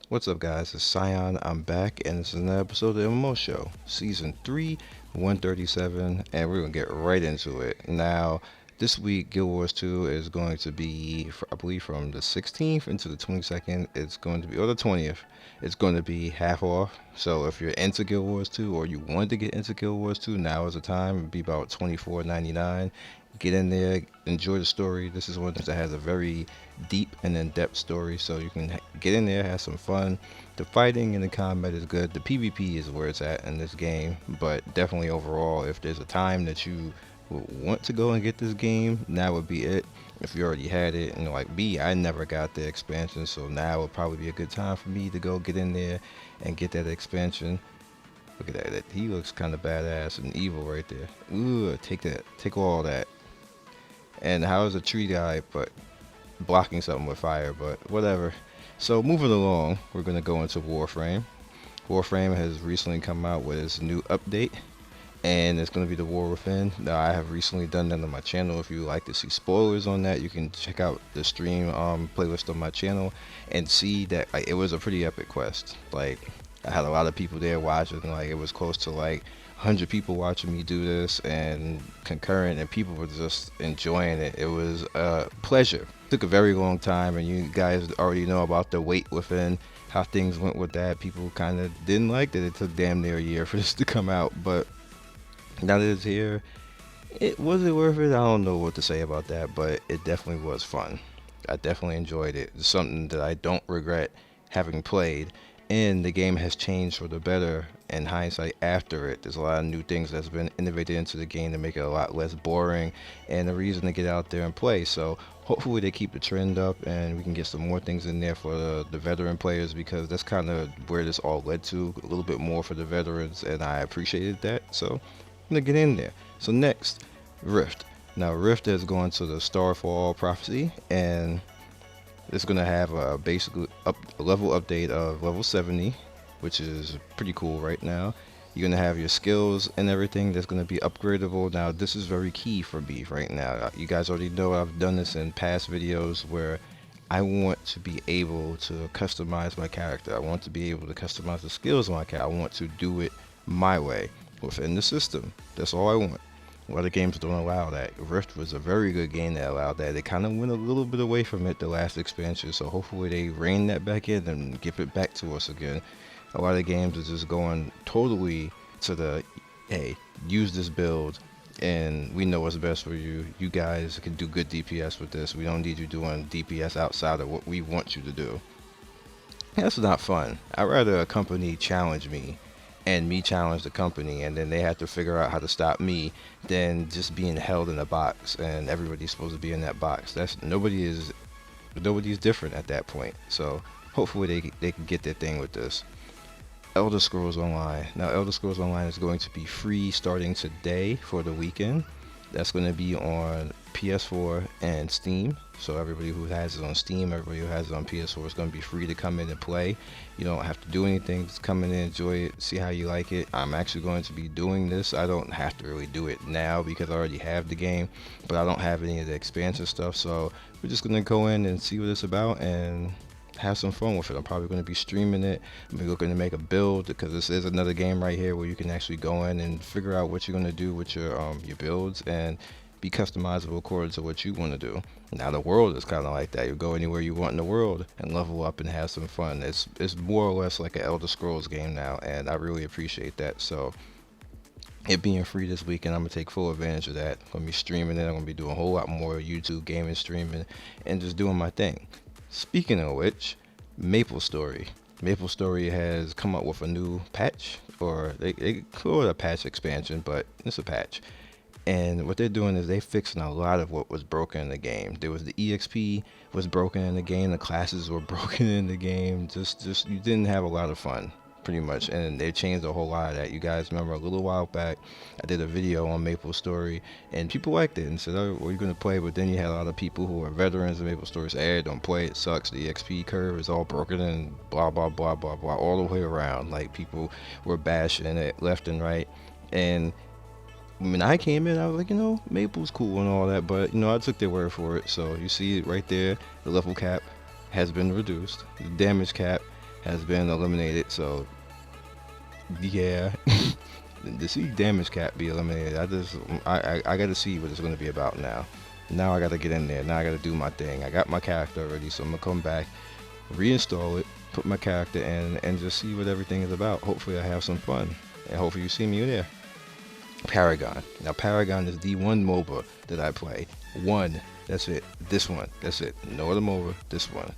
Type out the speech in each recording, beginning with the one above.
What's up, guys? It's Scion. I'm back, and this is another episode of the MMO Show, Season 3, 137, and we're going to get right into it. Now, this week, Guild Wars 2 is going to be, I believe, from the 16th into the 22nd. It's going to be, or the 20th, it's going to be half off. So if you're into Guild Wars 2, or you want to get into Guild Wars 2, now is the time. It'll be about $24.99. Get in there, enjoy the story. This is one that has a very deep and in-depth story, so you can get in there, have some fun. The fighting and the combat is good. The PvP is where it's at in this game, but definitely overall, if there's a time that you would want to go and get this game, now would be it. If you already had it, and like me, I never got the expansion, so now would probably be a good time for me to go get in there and get that expansion. Look at that. He looks kind of badass and evil right there. Ooh, take that. Take all that. And how is a tree guy but blocking something with fire, but whatever. So moving along, we're going to go into Warframe. Warframe has recently come out with its new update, and it's going to be the War Within. Now, I have recently done that on my channel. If you like to see spoilers on that, you can check out the stream playlist on my channel and see that it was a pretty epic quest. Like, I had a lot of people there watching. Like, it was close to like 100 people watching me do this and concurrent, and people were just enjoying it. It was a pleasure. It took a very long time, and you guys already know about the wait within, how things went with that. People kind of didn't like that it took damn near a year for this to come out, but now that it's here, was it worth it? I don't know what to say about that, but it definitely was fun. I definitely enjoyed it. It's something that I don't regret having played, and the game has changed for the better in hindsight after it. There's a lot of new things that's been innovated into the game to make it a lot less boring and a reason to get out there and play. So hopefully they keep the trend up and we can get some more things in there for the veteran players, because that's kind of where this all led to, a little bit more for the veterans, and I appreciated that. So I'm gonna get in there. So next, Rift. Now Rift is going to the Starfall Prophecy, and it's going to have a basically a level update of level 70, which is pretty cool right now. You're going to have your skills and everything that's going to be upgradable. Now, this is very key for me right now. You guys already know I've done this in past videos where I want to be able to customize my character. I want to be able to customize the skills of my character. I want to do it my way within the system. That's all I want. A lot of games don't allow that. Rift was a very good game that allowed that. They kind of went a little bit away from it the last expansion, so hopefully they rein that back in and give it back to us again. A lot of games are just going totally to the, hey, use this build, and we know what's best for you. You guys can do good DPS with this. We don't need you doing DPS outside of what we want you to do. That's not fun. I'd rather a company challenge me and me challenge the company, and then they have to figure out how to stop me, than just being held in a box and everybody's supposed to be in that box. That's nobody's different at that point. So hopefully they can get their thing with this. Elder Scrolls Online. Now Elder Scrolls Online is going to be free starting today for the weekend. That's going to be on PS4 and Steam. So everybody who has it on Steam, everybody who has it on PS4 is going to be free to come in and play. You don't have to do anything. Just come in and enjoy it, see how you like it. I'm actually going to be doing this. I don't have to really do it now because I already have the game, but I don't have any of the expansion stuff. So we're just going to go in and see what it's about and have some fun with it. I'm probably going to be streaming it. I'm looking to make a build, because this is another game right here where you can actually go in and figure out what you're going to do with your builds and be customizable according to what you want to do. Now the world is kind of like that. You go anywhere you want in the world and level up and have some fun. It's more or less like an Elder Scrolls game now, and I really appreciate that. So it being free this weekend, I'm going to take full advantage of that. I'm going to be streaming it. I'm going to be doing a whole lot more YouTube gaming streaming and just doing my thing. Speaking of which, MapleStory. MapleStory has come up with a new patch, or they call it a patch expansion, but it's a patch. And what they're doing is they fixing a lot of what was broken in the game. There was the EXP was broken in the game, the classes were broken in the game. Just you didn't have a lot of fun, pretty much. And they changed a whole lot of that. You guys remember a little while back, I did a video on MapleStory, and people liked it and said, "Oh, well, you're gonna play." But then you had a lot of people who are veterans of MapleStory say, "Hey, don't play. It sucks. The XP curve is all broken and blah blah blah blah blah all the way around." Like, people were bashing it left and right, and when I came in, I was like, Maple's cool and all that, but I took their word for it. So you see it right there. The level cap has been reduced. The damage cap has been eliminated. So yeah, to see damage cap be eliminated, I got to see what it's going to be about now. Now I got to get in there. Now I got to do my thing. I got my character already, so I'm gonna come back, reinstall it, put my character in, and just see what everything is about. Hopefully I have some fun, and hopefully you see me there. Paragon. Now Paragon is the one MOBA that I play. One. That's it. This one. That's it. No other MOBA. This one.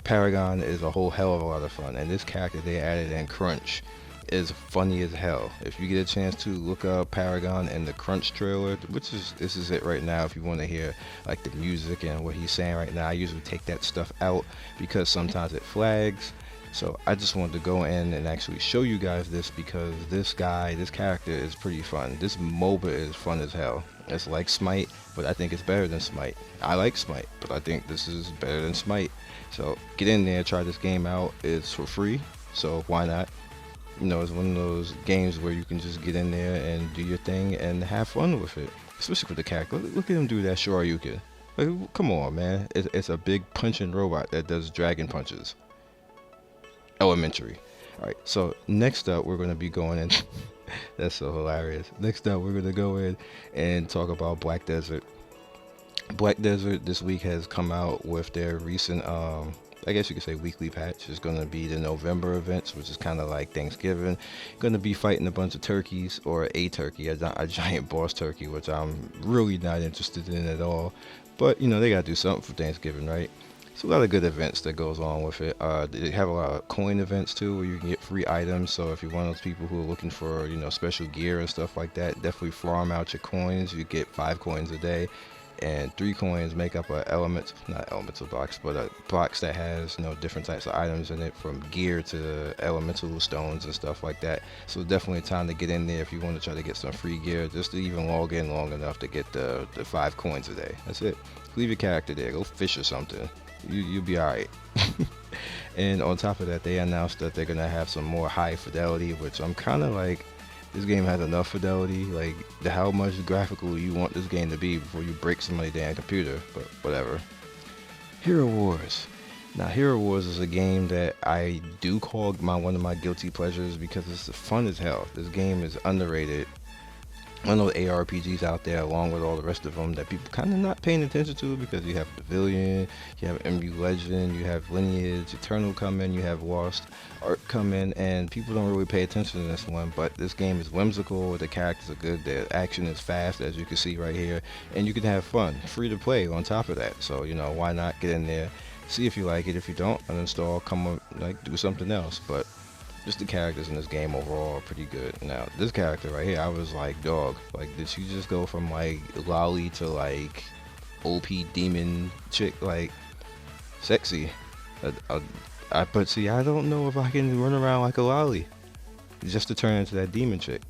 Paragon is a whole hell of a lot of fun, and this character they added in Crunch is funny as hell. If you get a chance to look up Paragon and the Crunch trailer, this is it right now. If you want to hear like the music and what he's saying right now, I usually take that stuff out because sometimes it flags. So I just wanted to go in and actually show you guys this because this character is pretty fun. This MOBA is fun as hell. It's like Smite, but I think it's better than Smite. I like Smite, but I think this is better than Smite. So get in there, try this game out. It's for free, so why not? You know, it's one of those games where you can just get in there and do your thing and have fun with it. Especially with the character. Look at him do that Shoryuken. Like, come on, man. It's a big punching robot that does dragon punches. Elementary. Alright, so next up we're going to be going in. That's so hilarious. Next up we're going to go in and talk about Black Desert. Black Desert this week has come out with their recent I guess you could say weekly patch. Is going to be the November events, which is kind of like Thanksgiving. Going to be fighting a bunch of turkeys, or a turkey, a giant boss turkey, which I'm really not interested in at all. But you know, they got to do something for Thanksgiving, right? So a lot of good events that goes on with it. They have a lot of coin events too, where you can get free items. So if you're one of those people who are looking for, you know, special gear and stuff like that, definitely farm out your coins. You get 5 coins a day, and 3 coins make up not elemental box, but a box that has, you know, different types of items in it, from gear to elemental stones and stuff like that. So definitely time to get in there if you want to try to get some free gear, just to even log in long enough to get the 5 coins a day. That's it. Leave your character there. Go fish or something. You'll be alright. And on top of that, they announced that they're gonna have some more high fidelity, which I'm kind of like, this game has enough fidelity. Like, how much graphical you want this game to be before you break somebody's damn computer? But whatever. Hero Wars. Now, Hero Wars is a game that I do call one of my guilty pleasures because it's fun as hell. This game is underrated. One of those ARPGs out there, along with all the rest of them, that people kind of not paying attention to, because you have Pavilion, you have MU Legend, you have Lineage, Eternal come in, you have Lost Ark come in, and people don't really pay attention to this one. But this game is whimsical, the characters are good, the action is fast, as you can see right here, and you can have fun, free to play on top of that. So, you know, why not get in there, see if you like it. If you don't, uninstall, come up, like, do something else. But just the characters in this game overall are pretty good. Now, this character right here, I was like, dog, like, did she just go from like lolly to like OP demon chick, like sexy? But see, I don't know if I can run around like a lolly just to turn into that demon chick,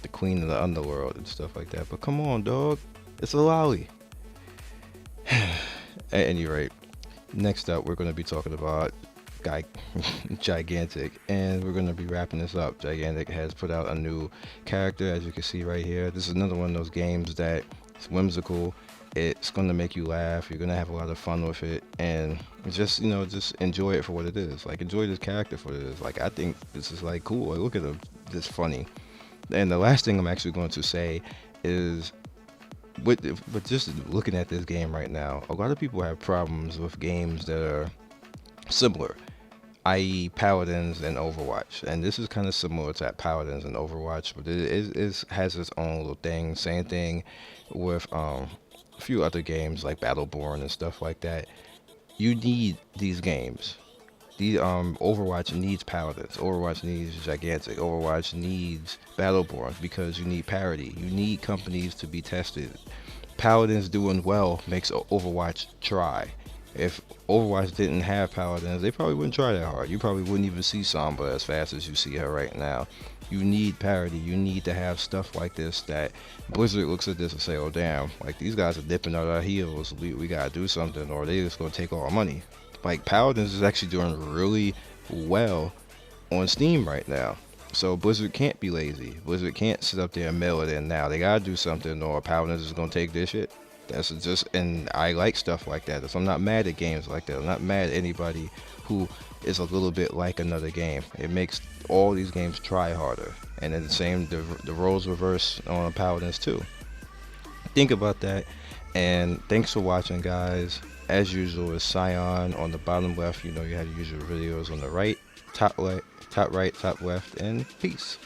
the queen of the underworld and stuff like that. But come on, dog, it's a lolly. At any rate, next up we're going to be talking about Gigantic, and we're going to be wrapping this up. Gigantic has put out a new character, as you can see right here. This is another one of those games that is whimsical. It's going to make you laugh. You're going to have a lot of fun with it, and just, you know, just enjoy it for what it is. Like, enjoy this character for what it is. Like, I think this is like cool. Like, look at him, this funny. And the last thing I'm actually going to say is, with just looking at this game right now, a lot of people have problems with games that are similar, i.e. Paladins and Overwatch. And this is kind of similar to Paladins and Overwatch, but it has its own little thing. Same thing with a few other games like Battleborn and stuff like that. You need these games. Overwatch needs Paladins. Overwatch needs Gigantic. Overwatch needs Battleborn, because you need parody. You need companies to be tested. Paladins doing well makes Overwatch try. If Overwatch didn't have Paladins, they probably wouldn't try that hard. You probably wouldn't even see Sombra as fast as you see her right now. You need parody. You need to have stuff like this that Blizzard looks at this and say, oh damn, like, these guys are dipping out our heels. We gotta do something, or they just gonna take all our money. Like, Paladins is actually doing really well on Steam right now. So Blizzard can't be lazy. Blizzard can't sit up there and mail it in now. They gotta do something, or Paladins is gonna take this shit. That's just, and I like stuff like that. So I'm not mad at games like that. I'm not mad at anybody who is a little bit like another game. It makes all these games try harder. And then the roles reverse on Paladins too. Think about that. And thanks for watching, guys. As usual, it's Scion on the bottom left. You know you had to use your videos on the right, top right, top left, and peace.